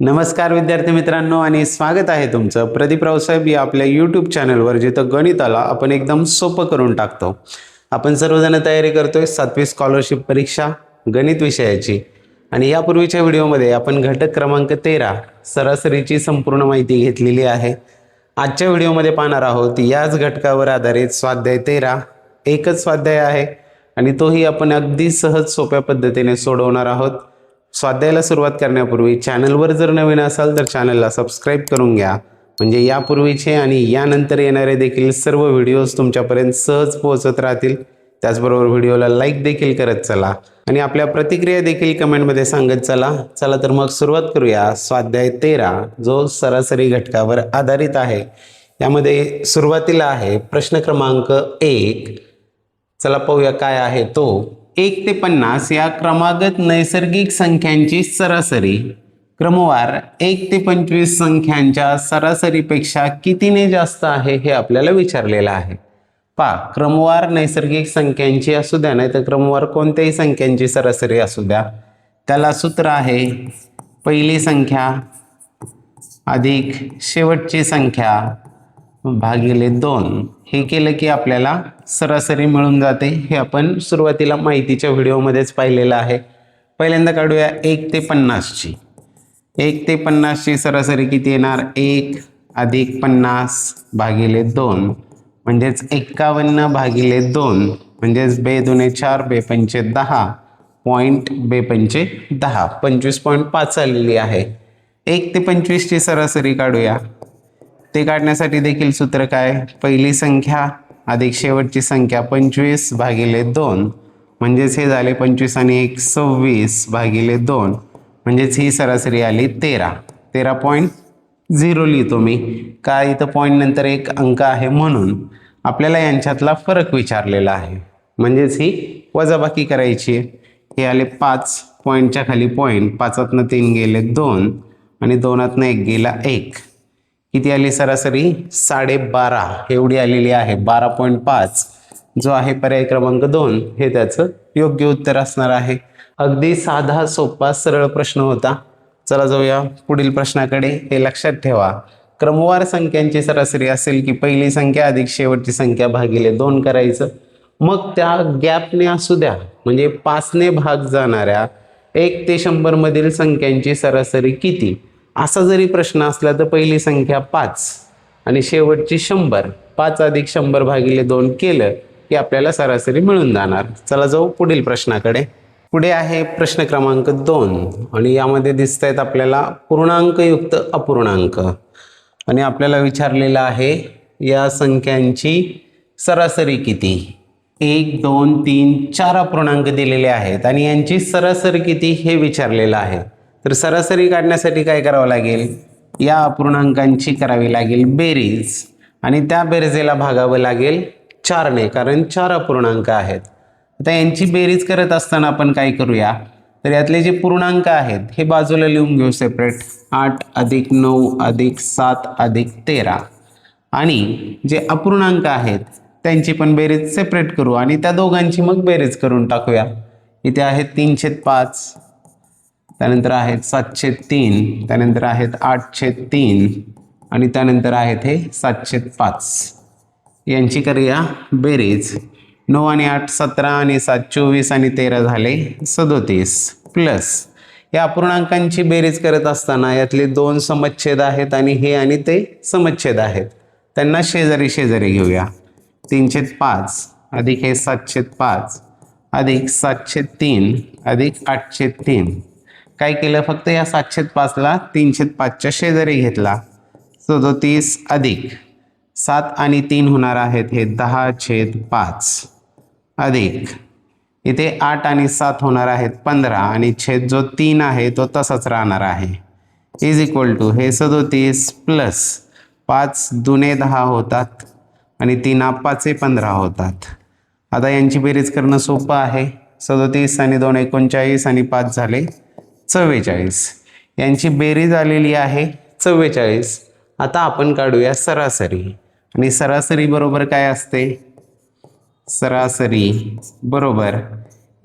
नमस्कार विद्यार्थी मित्रांनो आणि स्वागत आहे तुमचं प्रदीप रावसाहेब या आपल्या यूट्यूब चॅनलवर, जिथं गणिताला आपण एकदम सोपं करून टाकतो। आपण सर्वजण तयारी करतोय 7वी स्कॉलरशिप परीक्षा गणित विषयाची। आणि यापूर्वीच्या व्हिडिओमध्ये आपण घटक क्रमांक 13 सरासरीची संपूर्ण माहिती घेतलेली आहे। आजच्या व्हिडिओमध्ये पाहणार आहोत याच घटकावर आधारित स्वाध्याय 13। एकच स्वाध्याय आहे आणि तोही आपण अगदी सहज सोप्या पद्धतीने सोडवणार आहोत। स्वाध्यायाला सुरुवात करण्यापूर्वी चॅनलवर जर नवीन असाल तर चॅनलला सबस्क्राइब करून घ्या, म्हणजे यापूर्वीचे आणि यानंतर येणारे देखील सर्व व्हिडिओज तुमच्यापर्यंत सहज पोहोचत राहतील। त्याचबरोबर व्हिडिओला लाईक देखील करत चला आणि आपल्या प्रतिक्रिया देखील कमेंटमध्ये सांगत चला। चला तर मग सुरुवात करूया स्वाध्याय 13 जो सरासरी घटकावर आधारित आहे। यामध्ये सुरुवातीला आहे प्रश्न क्रमांक 1। चला पाहूया काय आहे तो। 1 ते 50 या क्रमागत नैसर्गिक संख्यांची सरासरी क्रमवार 1 ते 25 संख्यांच्या सरासरीपेक्षा कितीने जास्त आहे हे आपल्याला विचारलेलं आहे। पहा, क्रमवार नैसर्गिक संख्यांची असू द्या नाही तर क्रमवार कोणत्याही संख्यांची सरासरी असू द्या, त्याला सूत्र आहे पहिली संख्या अधिक शेवटची संख्या भागिले 2। हे केलं की आपल्याला सरासरी मिळून जाते। हे आपण सुरुवातीला माहितीच्या व्हिडिओमध्येच पाहिलेलं आहे। पहिल्यांदा काढूया 1 ते 50 ची। 1 ते 50 ची सरासरी किती येणार? 1 अधिक 50 भागिले 2 म्हणजेच 51 भागिले 2 म्हणजेच बे दुने 4 बे पंचे 10 पॉईंट बे पंचे 10 25.5 आलेली आहे। 1 ते 25 ची सरासरी काढूया। ते काढण्यासाठी देखील सूत्र काय? पहिली संख्या अधिक शेवटची संख्या 25 भागिले 2 म्हणजेच हे झाले 25 आणि 1 26 भागिले 2 म्हणजेच ही सरासरी आली 13। 13.0 लिहितो मी, काय इथं पॉईंट नंतर एक अंक आहे म्हणून आपल्याला यांच्यातला फरक विचारलेला आहे, म्हणजेच ही वजाबाकी करायची। हे आले 5 पॉईंटच्या खाली पॉईंट, 5तनं 3 गेले 2 आणि 2तनं 1 गेला 1। किती आली सरासरी? 12.5 एवढी आलेली आहे। 12.5 जो आहे पर्याय क्रमांक 2 हे त्याचं योग्य उत्तर असणार आहे। अगदी साधा सोपा सरळ प्रश्न होता। चला जाऊया पुढील प्रश्नाकडे। हे लक्षात ठेवा, क्रमवार संख्यांची सरासरी असेल की पहिली संख्या अधिक शेवटची संख्या भागिले 2 करायचं, मग त्या गॅपने असू द्या म्हणजे 5ने भाग जाणाऱ्या 1 ते 100 मधील संख्यांची सरासरी किती असा जरी प्रश्न असला तर पहिली संख्या 5 आणि शेवटची 100, 5 अधिक 100 भागिले 2 केलं की आपल्याला सरासरी मिळून जाणार। चला जाऊ पुढील प्रश्नाकडे। पुढे आहे प्रश्न क्रमांक 2 आणि यामध्ये दिसत आहेत आपल्याला पूर्णांकयुक्त अपूर्णांक आणि आपल्याला विचारलेलं आहे या संख्यांची सरासरी किती। 1 2 3 4 अपूर्णांक दिलेले आहेत आणि यांची सरासरी किती हे विचारलेलं आहे। तर सरासरी काढण्यासाठी काय करावं लागेल? या अपूर्णांकांची करावी लागेल बेरीज आणि त्या बेरजेला भागावं लागेल 4ने, कारण 4 अपूर्णांक आहेत। आता यांची बेरीज करत असताना आपण काय करूया, तर यातले जे पूर्णांक आहेत हे बाजूला लिहून घेऊ सेपरेट। 8 अधिक 9 अधिक 7 अधिक 13 आणि जे अपूर्णांक आहेत त्यांची पण बेरीज सेपरेट करू आणि त्या दोघांची मग बेरीज करून टाकूया। इथे आहेत 3/5, त्यानंतर आहेत 7/3, त्यानंतर आहेत 8/3 आणि त्यानंतर आहेत हे 7/5। यांची करूया बेरीज। 9 आणि 8 17 आणि 7 24 आणि 13 झाले 37 प्लस या अपूर्णांकांची बेरीज करत असताना यातले 2 समच्छेद आहेत आणि हे आणि ते समच्छेद आहेत, त्यांना शेजारी शेजारी घेऊया। 3/5 अधिक हे 7/5 अधिक 7/3 अधिक 8/3। काय केलं? फक्त या 7/5ला 3/5च्या शेजारी घेतला। 37 अधिक 7 आणि 3 होणार आहेत हे 10/5 अधिक इथे 8 आणि 7 होणार आहेत 15 आणि छेद जो 3 आहे तो तसाच राहणार आहे इज इक्वल टू हे 37 प्लस 5 दुने 10 होतात आणि 3 5 15 होतात। आता यांची बेरीज करणं सोपं आहे। 37 आणि 2 39 आणि 5 झाले 44। यांची बेरीज आलेली आहे 44। आता आपण काढूया सरासरी आणि सरासरी बरोबर काय असते? सरासरी बरोबर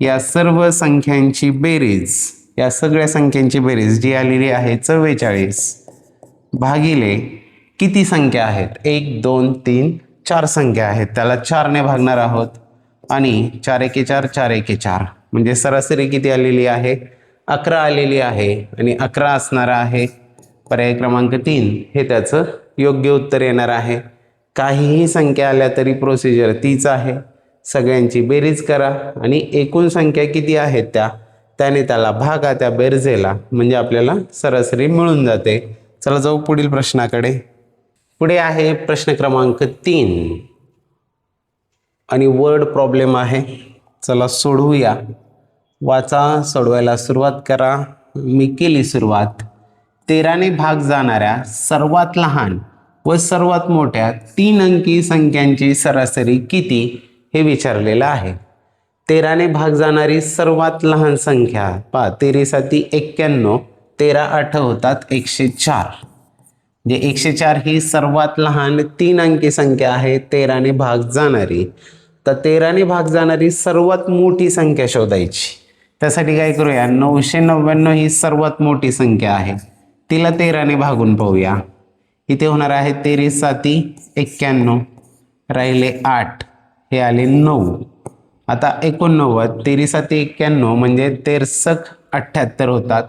या सर्व संख्यांची बेरीज या सगळ्या संख्यांची बेरीज जी आलेली आहे 44 भागिले किती संख्या आहेत, 1 2 3 4 संख्या आहेत, त्याला 4ने भागणार आहोत आणि 4 एके 4 4 एके 4 म्हणजे सरासरी किती आलेली आहे, 11 आलेली आहे आणि 11 असणार आहे पर्याय क्रमांक 3 हे त्याचं योग्य उत्तर येणार आहे. काहीही संख्या आल्या तरी प्रोसिजर तीच आहे, सगळ्यांची बेरीज करा आणि एकूण संख्या किती आहेत त्याने त्याला भागा त्या बेरजेला, म्हणजे आपल्याला सरासरी मिळून जाते. चला जाऊ पुढील प्रश्नाकडे. पुढे आहे प्रश्न क्रमांक 3 आणि वर्ड प्रॉब्लेम आहे. चला सोडवूया. वाचा, सोडवायला सुरुवात करा. मी केली सुरुवात. 13ने भाग जाणाऱ्या सर्वात लहान व सर्वात मोठ्या 3 अंकी संख्यांची सरासरी किती हे विचारलेलं आहे. 13ने भाग जाणारी सर्वात लहान संख्या 13 साती 91, 13 8 होतात 104. म्हणजे 104 ही सर्वात लहान 3 अंकी संख्या आहे 13ने भाग जाणारी. तर 13ने भाग जाणारी सर्वात मोठी संख्या शोधायची. त्यासाठी काय करूया, 999 ही सर्वात मोठी संख्या आहे, तिला 13ने भागून पाहूया. इथे होणार आहे 13 साती 91, राहिले 8, हे आले 9. आता 89, 13 साती 91 म्हणजे 13 78 होतात,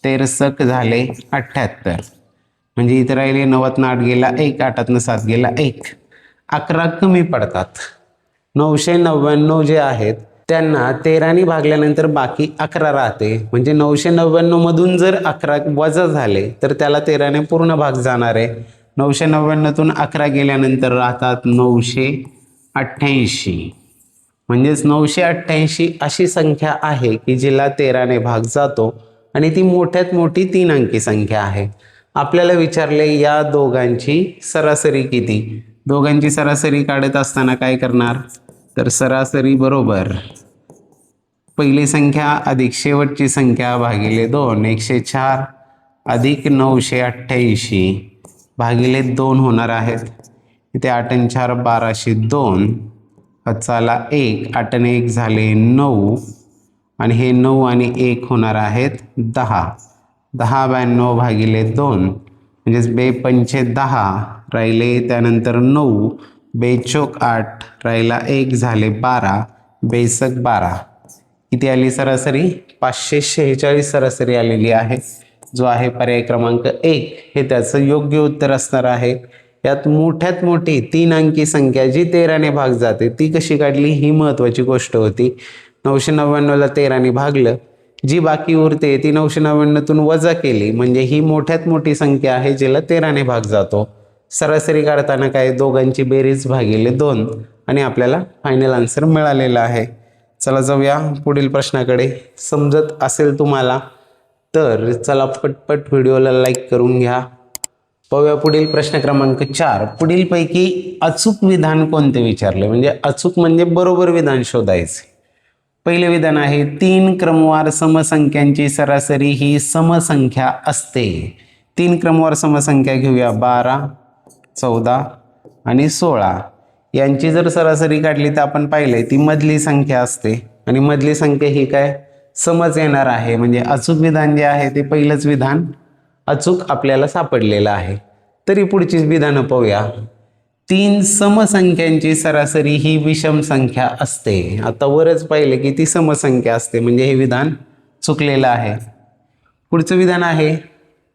13 झाले 78 म्हणजे इथे राहिले 90 8 गेला 1, 8 7 गेला 1, 11 कमी पडतात. 999 जे आहेत त्यांना 13ने भागल्यानंतर बाकी 11 राहते, म्हणजे 999 मधून जर 11 वजा झाले तर त्याला 13ने पूर्ण भाग जाणार आहे. 999तून 11 गेल्यानंतर राहतात 988. म्हणजेच 988 अशी संख्या आहे की जिला 13ने भाग जातो आणि ती मोठ्यात मोठी 3 अंकी संख्या आहे. आपल्याला विचारले या दोघांची सरासरी किती. दोघांची सरासरी काढत असताना काय करणार, तर सरासरी बरोबर पहिली संख्या अधिक शेवटची संख्या भागिले 2, 104 अधिक 988 भागिले 2 होणार आहेत. इथे 8 आणि 4 1202, वचाला 1, 8 आणि 1 झाले 9 आणि हे 9 आणि 1 होणार आहेत 10. 10 92 भागिले 2 म्हणजेच 2 पंचे 10 राहिले, त्यानंतर 9 2 चौक 8 राहिला 1 झाले 12, 2 सक 12. किती आली सरासरी, 546 सरासरी आलेली आहे, जो आहे पर्याय क्रमांक 1 हे त्याचं योग्य उत्तर असणार आहे. यात मोठ्यात मोठी 3 अंकी संख्या जी 13ने भाग जाते ती कशी काढली ही महत्त्वाची गोष्ट होती. 999ला 13ने भागलं, जी बाकी उरते ती 999तून वजा केली, म्हणजे ही मोठ्यात मोठी संख्या आहे जिला 13ने भाग जातो. सरासरी काढताना काय, दोघांची बेरीज भागिले 2 आणि आपल्याला फायनल आन्सर मिळालेला आहे. चला जाऊया पुढील प्रश्नाकडे. समजत असेल तुम्हाला तर चला पटपट व्हिडिओला लाईक करून घ्या. पाहूया पुढील प्रश्न क्रमांक 4. पुढीलपैकी अचूक विधान कोणते विचारले, म्हणजे अचूक म्हणजे बरोबर विधान शोधायचे. पहिले विधान आहे 3 क्रमवार समसंख्यांची सरासरी ही समसंख्या असते. 3 क्रमवार समसंख्या घेऊया, 12 14 आणि 16. यांची जर सरासरी काढली तर आपण पाहिले ती मधली संख्या असते आणि मधली संख्या ही काय समच येणार आहे. म्हणजे अचूक विधान जे आहे ते पहिलंच विधान अचूक आपल्याला सापडलेलं आहे. तरी पुढची विधानं पाहूया. 3 समसंख्यांची सरासरी ही विषम संख्या असते. आता वरच पाहिले की ती समसंख्या असते, म्हणजे हे विधान चुकलेलं आहे. पुढचं विधान आहे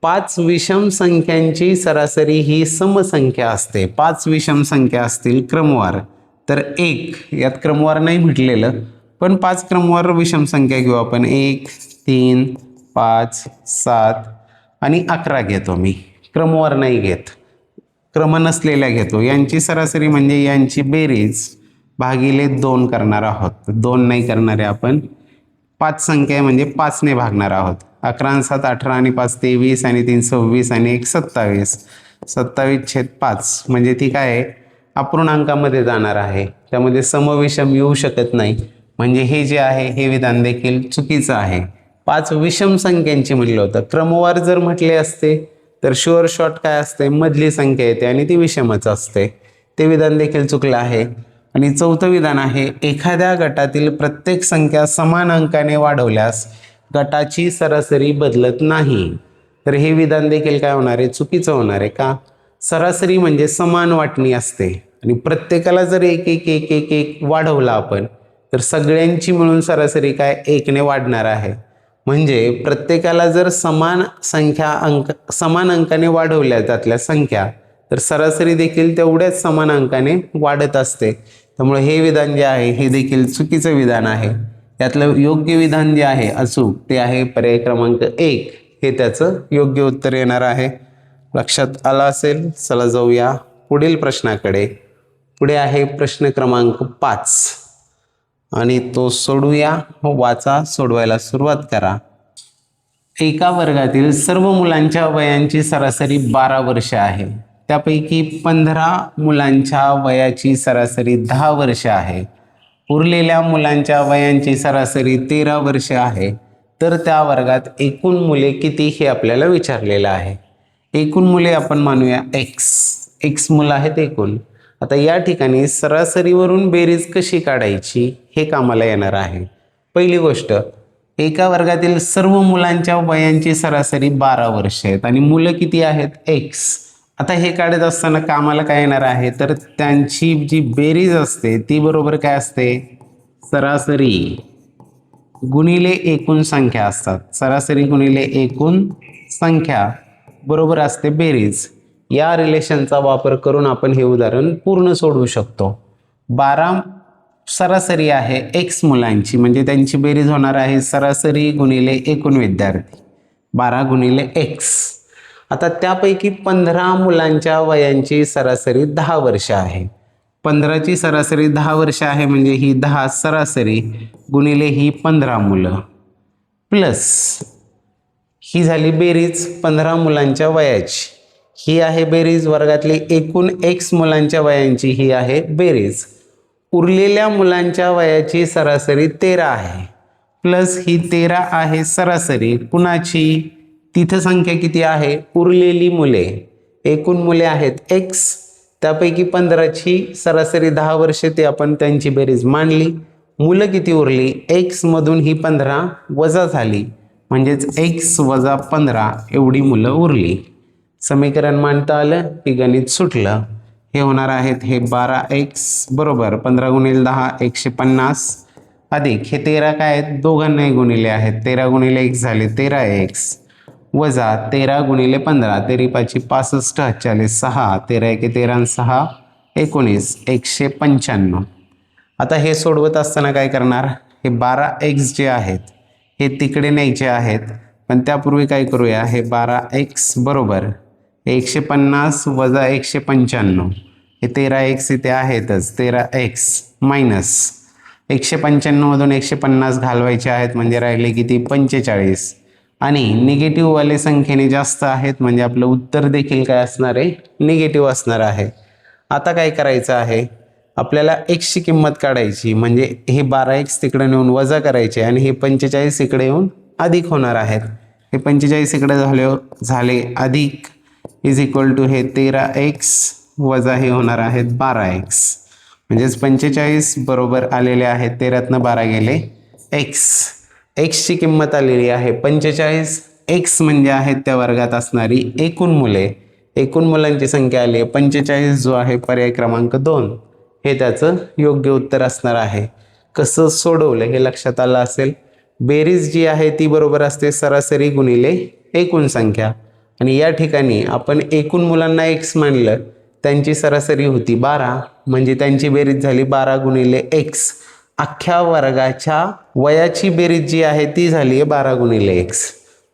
5 विषम संख्यांची सरासरी ही समसंख्या असते. 5 विषम संख्या असतील क्रमवार तर 1, यात क्रमवार नाही म्हटलेलं पण 5 क्रमवार विषम संख्या घेऊ आपण. 1 3 5 7 आणि 11 घेतो मी, क्रमवार नाही घेत, क्रम नसलेल्या घेतो. यांची सरासरी म्हणजे यांची बेरीज भागिले 2 करणार आहोत. 2 नाही करणारे आपण, 5 संख्या आहे म्हणजे 5ने भागणार आहोत. 11 आणि 7 18 आणि 5 23 आणि 3 26 आणि 1 27. 27/5 म्हणजे ती काय आहे अपूर्णांकामध्ये जाणार आहे, त्यामध्ये समविषम येऊ शकत नाही. म्हणजे हे जे आहे हे विधान देखील चुकीचं आहे. 5 विषम संख्यांची म्हटलं होतं, क्रमवार जर म्हटले असते तर शुअर शॉर्ट काय असते, मधली संख्या येते आणि ती विषमच असते. ते विधान देखील चुकलं आहे. आणि चौथं विधान आहे एखाद्या गटातील प्रत्येक संख्या समान अंकाने वाढवल्यास गटाची सरासरी बदलत नाही. तर हे विधान देखील काय होणार आहे, चुकीचं होणार आहे. का? सरासरी म्हणजे समान वाटणी असते आणि प्रत्येकाला जर एक एक एक एक एक वाढवला आपण तर सगळ्यांची मिळून सरासरी काय एकने वाढणार आहे. म्हणजे प्रत्येकाला जर समान अंकाने वाढवल्या त्यातल्या संख्या तर सरासरी देखील तेवढ्याच समान अंकाने वाढत असते. त्यामुळे हे विधान जे आहे हे देखील चुकीचं विधान आहे. यातलं योग्य विधान जे आहे अचूक ते आहे पर्याय क्रमांक 1. हे त्याचं योग्य उत्तर येणार आहे. लक्षात आलं असेल. चला जाऊया पुढील प्रश्नाकडे. पुढे आहे प्रश्न क्रमांक 5 आणि तो सोडूया. वाचा, सोडवायला सुरुवात करा. एका वर्गातील सर्व मुलांच्या वयांची सरासरी 12 वर्ष आहे. त्यापैकी 15 मुलांच्या वयाची सरासरी 10 वर्ष आहे. उरलेल्या मुलांच्या वयांची सरासरी 13 वर्ष आहे. तर त्या वर्गात एकूण मुले किती हे आपल्याला विचारलेलं आहे. एकूण मुले आपण मानूया एक्स मुलं आहेत एकूण. आता या ठिकाणी सरासरीवरून बेरीज कशी काढायची हे कामाला येणार आहे. पहिली गोष्ट, एका वर्गातील सर्व मुलांच्या वयांची सरासरी 12 वर्ष आहेत आणि मुलं किती आहेत एक्स. आता हे काढत असताना कामाला काय येणार आहे तर त्यांची जी बेरीज असते ती बरोबर काय असते, सरासरी गुणिले एकूण संख्या असतात. सरासरी गुणिले एकूण संख्या बरोबर असते बेरीज. या रिलेशनचा वापर करून आपण हे उदाहरण पूर्ण सोडवू शकतो. 12 सरासरी आहे एक्स मुलांची म्हणजे त्यांची बेरीज होणार आहे सरासरी गुणिले एकूण विद्यार्थी 12 गुणिले एक्स. आता त्यापैकी 15 मुलांच्या वयांची सरासरी 10 वर्ष आहे. 15ची सरासरी 10 वर्ष आहे म्हणजे ही 10 सरासरी गुणिले ही 15 मुलं प्लस ही झाली बेरीज 15 मुलांच्या वयाची. ही आहे बेरीज वर्गातली एकूण एक्स मुलांच्या वयांची ही आहे बेरीज. उरलेल्या मुलांच्या वयाची सरासरी 13 आहे प्लस ही 13 आहे सरासरी कुणाची, तिथं संख्या किती आहे उरलेली मुले. एकूण मुले आहेत एक्स, त्यापैकी 15ची सरासरी 10 वर्षे ते आपण त्यांची बेरीज मांडली. मुलं किती उरली एक्स मधून ही 15 वजा झाली म्हणजेच एक्स वजा 15 एवढी मुलं उरली. समीकरण मांडता आलं की गणित सुटलं. हे होणार आहेत हे 12x बरोबर 15 गुणिले 10 150 अधिक हे 13 काय आहेत दोघांनाही गुणिले आहेत 13 गुणिले x झाले 13x वजा 13 गुणिले 15 13 5 65 40 6 13 1 13 6 19 195. आता हे सोडवत असताना काय करणार, हे 12x जे आहेत हे तिकडे न्यायचे आहेत पण त्यापूर्वी काय करूया, हे 12x बरोबर 150 वजा 195 हे 13x इथे आहेतच 13x मायनस 195 मधून 150 घालवायचे आहेत म्हणजे राहिले किती 45 आणि निगेटिव्ह वाले संख्येने जास्त आहेत म्हणजे आपलं उत्तर देखील काय असणार आहे निगेटिव्ह असणार आहे. आता काय करायचं आहे आपल्याला x ची किंमत काढायची म्हणजे हे 12x तिकडे नेऊन वजा करायचे आणि हे 45 इकडे येऊन अधिक होणार आहेत. हे 45 इकडे झाले अधिक इज इक्वल टू हे 13x वजा हे होणार आहेत 12x म्हणजेच 45 बरोबर आलेले आहेत 13तनं 12 गेले x ची किंमत आलेली आहे 45. x म्हणजे आहेत त्या वर्गात असणारी एकूण मुले, एकूण मुलांची संख्या आली आहे 45 जो आहे पर्याय क्रमांक 2 हे त्याचं योग्य उत्तर असणार आहे. कसं सोडवलं हे लक्षात आलं असेल. बेरीज जी आहे ती बरोबर असते सरासरी गुणिले एकूण संख्या आणि या ठिकाणी आपण एकूण मुलांना x मानलं त्यांची सरासरी होती 12 म्हणजे त्यांची बेरीज झाली 12 गुणिले x. अख्ख्या वर्गाच्या वयाची बेरीज जी आहे ती झाली आहे 12 गुणिले x.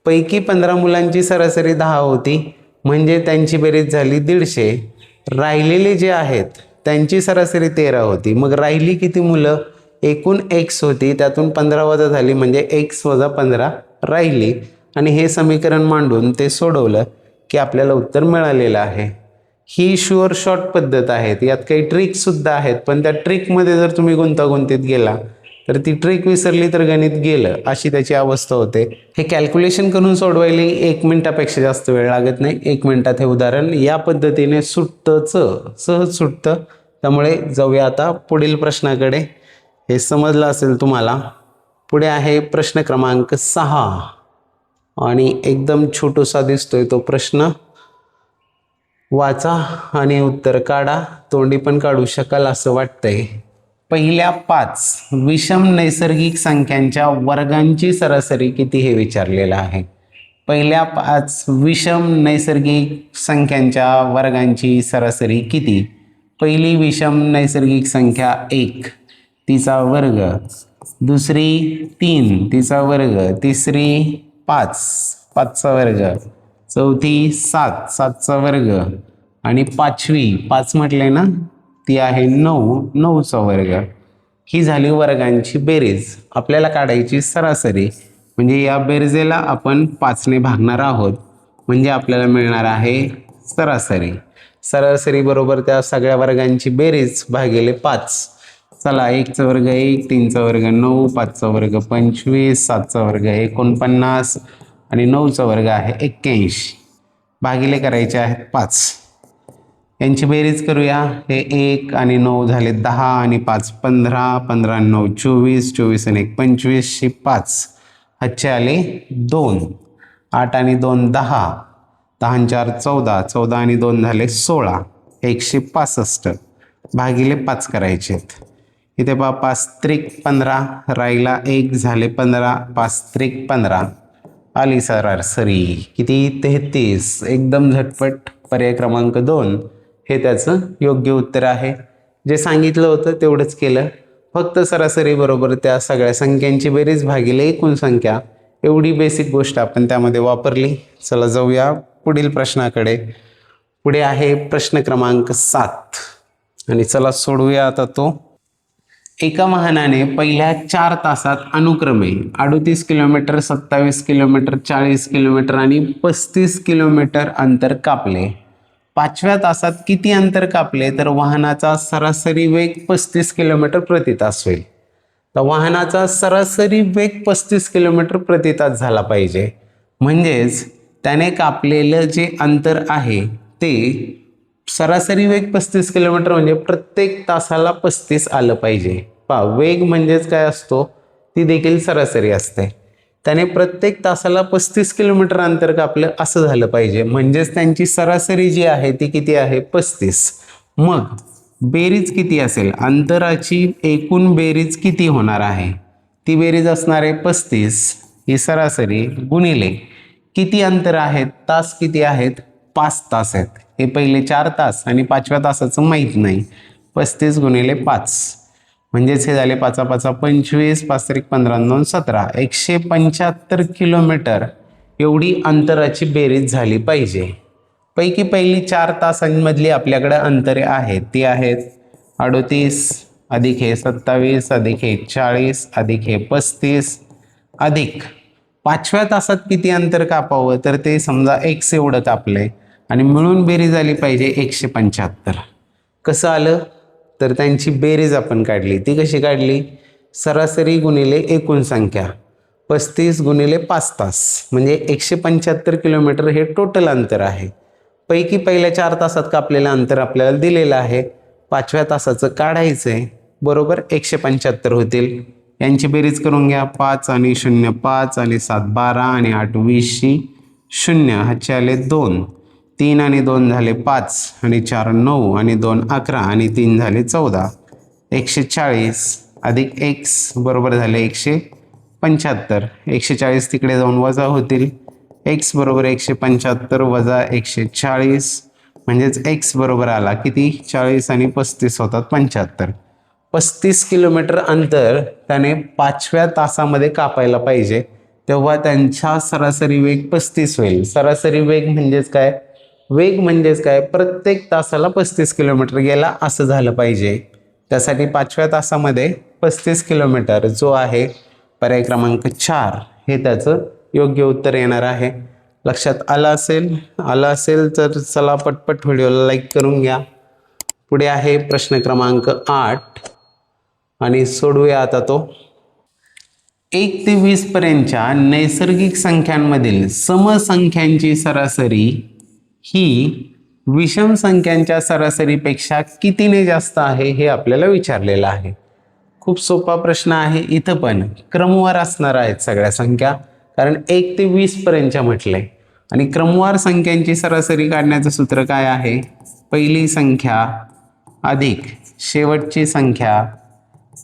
पैकी 15 मुलांची सरासरी 10 होती म्हणजे त्यांची बेरीज झाली 150. राहिलेले जे आहेत त्यांची सरासरी 13 होती मग राहिली किती मुलं, एकूण x होती त्यातून 15 वजा झाली म्हणजे x वजा 15 राहिली आणि हे समीकरण मांडून ते सोडवलं की आपल्याला उत्तर मिळालेलं आहे. ही शुअर शॉर्ट पद्धत आहे. यात काही ट्रिक सुद्धा आहेत पण त्या ट्रिकमध्ये जर तुम्ही गुंतागुंतीत गेला तर ती ट्रिक विसरली तर गणित गेलं अशी त्याची अवस्था होते. हे कॅल्क्युलेशन करून सोडवायला 1 मिनिटापेक्षा जास्त वेळ लागत नाही. 1 मिनिटात हे उदाहरण या पद्धतीने सुटतंच, सहज सुटतं. त्यामुळे जाऊया आता पुढील प्रश्नाकडे. हे समजलं असेल तुम्हाला. पुढे आहे प्रश्न क्रमांक 6 आणि एकदम छोटूसा दिसतोय तो प्रश्न. वाचा आणि उत्तर काढा. तोंडी पण काढू शकाल असं वाटतंय. पहिल्या 5 विषम नैसर्गिक संख्यांच्या वर्गांची सरासरी किती हे विचारलेलं आहे. पहिल्या 5 विषम नैसर्गिक संख्यांच्या वर्गांची सरासरी किती. पहिली विषम नैसर्गिक संख्या 1 तिचा वर्ग, दुसरी 3 तिचा वर्ग, तिसरी 5 5चा वर्ग, चौथी 7 7चा वर्ग आणि पाचवी 5 म्हटले ना ती आहे 9 9चा वर्ग. ही झाली वर्गांची बेरीज. आपल्याला काढायची सरासरी म्हणजे या बेरजेला आपण 5ने भागणार आहोत म्हणजे आपल्याला मिळणार आहे सरासरी. सरासरी बरोबर त्या सगळ्या वर्गांची बेरीज भागिले 5. चला 1चा वर्ग 1, 3चा वर्ग 9, 5चा वर्ग 25, 7चा वर्ग 49 आणि 9चा वर्ग आहे 81. भागिले करायचे आहेत 5. यांची बेरीज करूया. हे 1 आणि 9 झाले 10 आणि 5 15, 15 आणि 9 24, 24 आणि 1 25, 5 हातचे आले 2, 8 आणि 2 10, 10 आणि 4 14, 14 आणि 2 झाले 16, 165 भागिले 5 करायचे. इथे पहा 5 त्रिक 15 राहिला 1 झाले 15, 5 त्रिक 15 आली सरासरी किती 33. एकदम झटपट. पर्याय क्रमांक 2 हे त्याचं योग्य उत्तर आहे. जे सांगितलं होतं तेवढंच केलं. फक्त सरासरी बरोबर त्या सगळ्या संख्यांची बेरीज भागिले एकूण संख्या एवढी बेसिक गोष्ट आपण त्यामध्ये वापरली. चला जाऊया पुढील प्रश्नाकडे. पुढे आहे प्रश्न क्रमांक 7 आणि चला सोडवूया आता तो. एका वाहनाने पहिल्या 4 तासात अनुक्रमे 38 किलोमीटर, 27 किलोमीटर, 40 किलोमीटर आणि 35 किलोमीटर अंतर कापले. 5व्या तासात किती अंतर कापले तर वाहनाचा सरासरी वेग 35 किलोमीटर प्रति तास होईल. तर वाहनाचा सरासरी वेग 35 किलोमीटर प्रति तास झाला पाहिजे. म्हणजेच त्याने कापलेलं जे अंतर आहे ते सरासरी वेग 35 किलोमीटर म्हणजे प्रत्येक तासाला 35 आलं पाहिजे. वेग म्हणजेच काय असतो ती देखील सरासरी असते. त्याने प्रत्येक तासाला 35 किलोमीटर अंतर कापलं असं झालं पाहिजे. म्हणजेच त्यांची सरासरी जी आहे ती किती आहे 35. मग बेरीज किती असेल. अंतराची एकूण बेरीज किती होणार आहे. ती बेरीज असणार आहे 35 ही सरासरी गुणिले किती अंतर आहेत तास किती आहेत 5 तास आहेत. हे पहिले 4 तास आणि 5व्या तासाचं माहीत नाही. 35 गुणिले 5 म्हणजेच हे झाले 5 5 25, 5 त्रिक 15, 2 17, 175 किलोमीटर एवढी अंतराची बेरीज झाली पाहिजे. पैकी पहिली 4 तासांमधली आपल्याकडे अंतरे आहेत ती आहेत 38 अधिक हे 27 अधिक हे 40 अधिक हे 35 अधिक 5व्या तासात किती अंतर कापावं तर ते समजा x एवढं कापलंय आणि मिळून बेरीज झाली पाहिजे 175. कसं आलं तर त्यांची बेरीज आपण काढली. ती कशी काढली. सरासरी गुणिले एकूण संख्या 35 गुणिले 5 तास म्हणजे 175 किलोमीटर हे टोटल अंतर आहे. पैकी पहिल्या 4 तासात कापलेलं अंतर आपल्याला दिलेलं आहे. 5व्या तासाचं काढायचं आहे बरोबर 175 होतील. यांची बेरीज करून घ्या. 5 आणि 0 5 आणि 7 12 आणि 8 20 0 हातचे आले 2, 3 आणि 2 झाले 5 आणि 4 9 आणि 2 11 आणि 3 झाले 14, 140 अधिक x बरोबर झाले 175. 140 तिकडे जाऊन वजा होतील. x बरोबर 175 वजा 140 म्हणजेच x बरोबर आला किती 40 आणि 35 होतात 75. 35 किलोमीटर अंतर त्याने 5व्या तासामध्ये कापायला पाहिजे तेव्हा त्यांचा सरासरी वेग 35 होईल. सरासरी वेग म्हणजेच काय. वेग म्हणजेच काय प्रत्येक तासाला 35 किलोमीटर गेला असं झालं पाहिजे. त्यासाठी 5व्या तासामध्ये 35 किलोमीटर जो आहे पर्याय क्रमांक 4 हे त्याचं योग्य उत्तर येणार आहे. लक्षात आलं असेल तर चला पटपट व्हिडिओला लाईक करून घ्या. पुढे आहे प्रश्न क्रमांक 8 आणि सोडवूया आता तो. 1 ते 20 पर्यंतच्या नैसर्गिक संख्यांमधील समसंख्यांची सरासरी ही विषम संख्यांच्या सरासरीपेक्षा कितीने जास्त आहे हे आपल्याला विचारलेलं आहे. खूप सोपा प्रश्न आहे. इथं पण क्रमवार असणार आहेत सगळ्या संख्या, कारण 1 ते 20 पर्यंतच्या म्हटलंय. आणि क्रमवार संख्यांची सरासरी काढण्याचं सूत्र काय आहे? पहिली संख्या अधिक शेवटची संख्या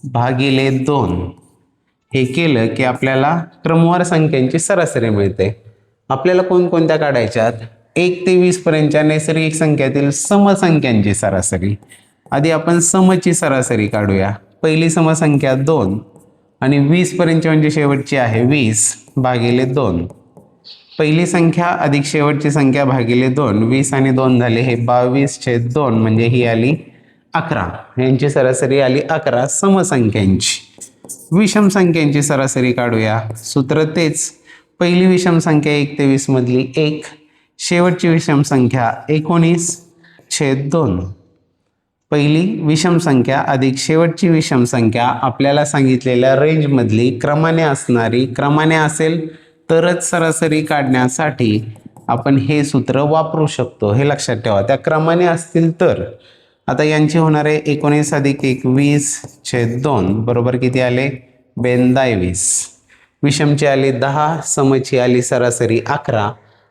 भागिले 2. हे केलं की आपल्याला क्रमवार संख्यांची सरासरी मिळते. आपल्याला कोणकोणत्या काढायच्यात? 1 ते 20 पर्यंतच्या नैसर्गिक संख्यातील समसंख्यांची सरासरी. आधी आपण समची सरासरी काढूया. पहिली समसंख्या 2 आणि 20 पर्यंतची म्हणजे शेवटची आहे 20 भागिले 2. पहिली संख्या अधिक शेवटची संख्या भागिले 2. 20 आणि 2 झाले हे 22/2 म्हणजे ही आली 11. यांची सरासरी आली 11 समसंख्यांची. विषम संख्यांची सरासरी काढूया. सूत्र तेच. पहिली विषम संख्या 1 ते 20 मधली 1, शेवटची विषम संख्या 19/2. पहिली विषम संख्या अधिक शेवटची विषम संख्या आपल्याला सांगितलेल्या रेंजमधली क्रमाने असणारी, क्रमाने असेल तरच सरासरी काढण्यासाठी आपण हे सूत्र वापरू शकतो. हे लक्षात ठेवा. त्या क्रमाने असतील तर. आता यांची होणार आहे 19 अधिक 1 20/2 बरोबर किती आले? 22. विषमची आली 10, समची आली सरासरी 11.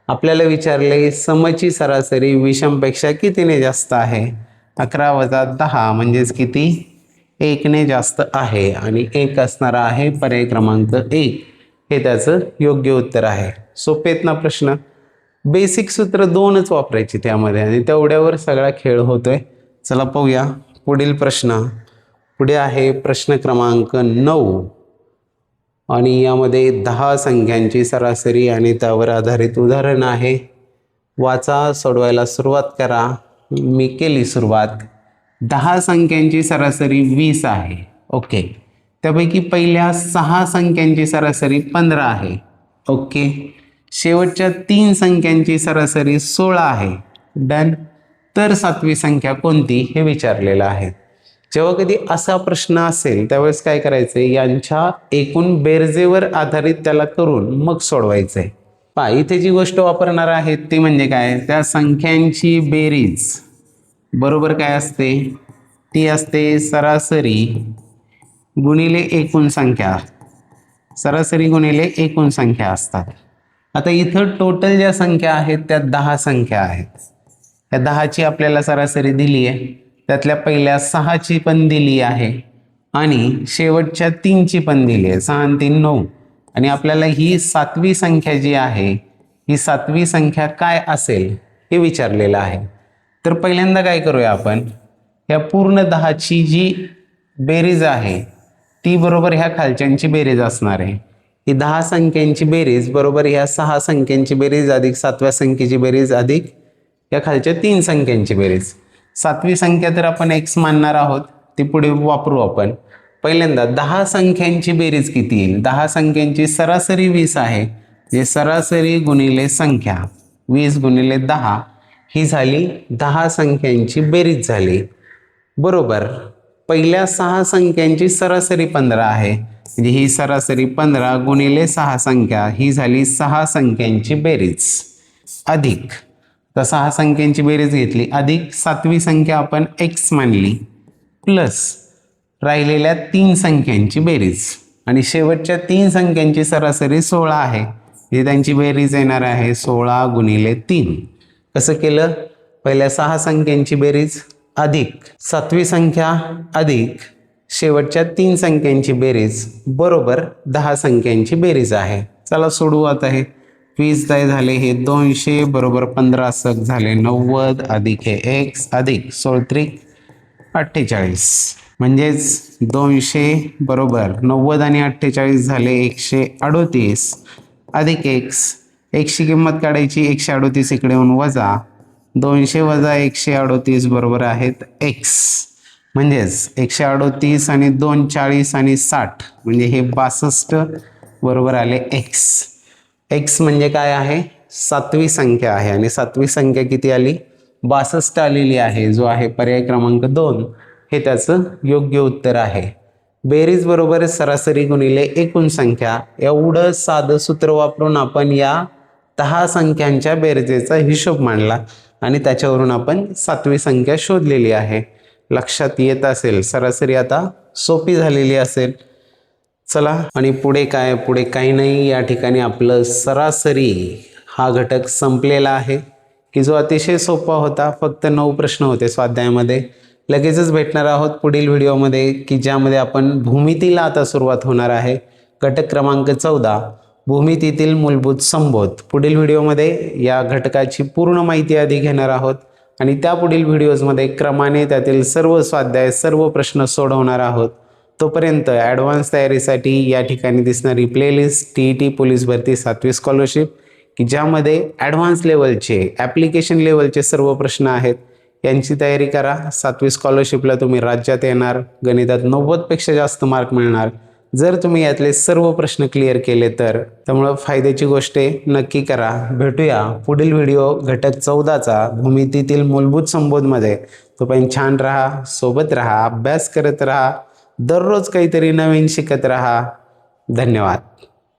आपल्याला विचारले समची सरासरी विषमपेक्षा कितीने जास्त आहे? 11 वजा 10 म्हणजेच किती? 1 ने जास्त आहे. आणि 1 असणारा आहे पर्याय क्रमांक 1. हे त्याचं योग्य उत्तर आहे. सोपे आहेत ना प्रश्न? बेसिक सूत्र 2च वापरायची त्यामध्ये आणि तेवढ्यावर सगळा खेळ होतोय. चला पाहूया पुढील प्रश्न. पुढे आहे प्रश्न क्रमांक 9 आणि यामध्ये 10 संख्यांची सरासरी आणि त्यावर आधारित उदाहरण आहे. वाचा, सोडवायला सुरुवात करा. मी केली सुरुवात. 10 संख्यांची सरासरी 20 आहे. ओके. त्यापैकी पहिल्या 6 संख्यांची सरासरी 15 आहे. ओके. शेवटच्या 3 संख्यांची सरासरी 16 आहे. डन. तर 7वी संख्या कोणती हे विचारलेलं आहे. जेव्हा कधी असा प्रश्न असेल त्यावेळेस काय करायचं? यांच्या एकूण बेरजेवर आधारित त्याला करून मग सोडवायचंय. पहा, इथे जी गोष्ट वापरणार आहेत ती म्हणजे काय? त्या संख्यांची बेरीज बरोबर काय असते? ती असते सरासरी गुणिले एकूण संख्या. सरासरी गुणिले एकूण संख्या असतात. आता इथं टोटल ज्या संख्या आहेत त्या 10 संख्या आहेत. त्या 10ची आपल्याला सरासरी दिली आहे. त्यातल्या पहिल्या 6ची पण दिली आहे आणि शेवटच्या 3ची पण दिली आहे. 6 आणि 3 9. आणि आपल्याला ही 7वी संख्या जी आहे, ही 7वी संख्या काय असेल हे विचारलेलं आहे. तर पहिल्यांदा काय करूया आपण? ह्या पूर्ण 10ची जी बेरीज आहे ती बरोबर ह्या खालच्यांची बेरीज असणार आहे. ही 10 संख्यांची बेरीज बरोबर ह्या 6 संख्यांची बेरीज अधिक 7व्या संख्येची बेरीज अधिक या खालच्या 3 संख्यांची बेरीज. 7वी संख्या तर आपण x मानणार आहोत, ती पुढे वापरू आपण. पहिल्यांदा 10 संख्यांची बेरीज किती येईल? 10 संख्यांची सरासरी 20 आहे. जे सरासरी गुणिले संख्या 20 गुणिले 10 ही झाली 10 संख्यांची बेरीज झाली. बरोबर. पहिल्या 6 संख्यांची सरासरी 15 आहे. म्हणजे ही सरासरी 15 गुणिले 6 संख्या ही झाली 6 संख्यांची बेरीज. अधिक 6 संख्यांची बेरीज घेतली अधिक 7वी संख्या आपण x मानली प्लस राहिलेल्या 3 संख्यांची बेरीज आणि शेवटच्या 3 संख्यांची सरासरी 16 आहे. ही त्यांची बेरीज येणार आहे 16 गुणिले 3. कसं केलं? पहिल्या 6 संख्यांची बेरीज अधिक 7वी संख्या अधिक शेवटच्या 3 संख्यांची बेरीज बरोबर 10 संख्यांची बेरीज आहे. चला सोडवू आता. हे 20 झाले हे 200 बरोबर 15 सक झाले 90 अधिक हे x अधिक 16 48 म्हणजेच 200 बरोबर 90 आणि 48 झाले 138 अधिक x ची किंमत काढायची 138 इकडे येऊन वजा 200 वजा 138 बरोबर आहेत x. म्हणजेच 138 आणि 2 40 आणि 60 म्हणजे हे 62 बरोबर आले x. x म्हणजे काय आहे? 7वी संख्या आहे आणि 7वी संख्या किती आली? 62 आलेली आहे, जो आहे पर्याय क्रमांक 2. हे त्याचं योग्य उत्तर आहे. बेरीज बरोबर सरासरी गुणिले एकूण संख्या एवढं साधं सूत्र वापरून आपण या 10 संख्यांच्या बेरजेचा हिशोब मांडला आणि त्याच्यावरून आपण 7वी संख्या शोधलेली आहे. लक्षात येत असेल, सरासरी आता सोपी झालेली असेल. चला, आणि पुढे काय, पुढे काही नाही. या ठिकाणी आपलं सरासरी हा घटक संपलेला आहे, की जो अतिशय सोपा होता. फक्त 9 प्रश्न होते स्वाध्यायामध्ये. लगेचच भेटणार आहोत पुढील व्हिडिओमध्ये, की ज्यामध्ये आपण भूमितीला आता सुरुवात होणार आहे. घटक क्रमांक 14, भूमितीतील मूलभूत संबोध. पुढील व्हिडिओमध्ये या घटकाची पूर्ण माहिती आधी घेणार आहोत आणि त्या पुढील व्हिडिओजमध्ये क्रमाने त्यातील सर्व स्वाध्याय, सर्व प्रश्न सोडवणार आहोत. तोपर्यंत ॲडव्हान्स तयारीसाठी या ठिकाणी दिसणारी प्लेलिस्ट TET पोलीस भरती 7वी स्कॉलरशिप, की ज्यामध्ये ॲडव्हान्स लेवलचे, ॲप्लिकेशन लेवलचे सर्व प्रश्न आहेत, यांची तयारी करा. 7वी स्कॉलरशिपला तुम्ही राज्यात येणार, गणितात 90पेक्षा जास्त मार्क मिळणार जर तुम्ही यातले सर्व प्रश्न क्लिअर केले तर. त्यामुळं फायद्याची गोष्ट आहे, नक्की करा. भेटूया पुढील व्हिडिओ घटक 14चा भूमितीतील मूलभूत संबोधमध्ये. तोपर्यंत छान राहा, सोबत राहा, अभ्यास करत राहा, दररोज काहीतरी नवीन शिकत राहा. धन्यवाद.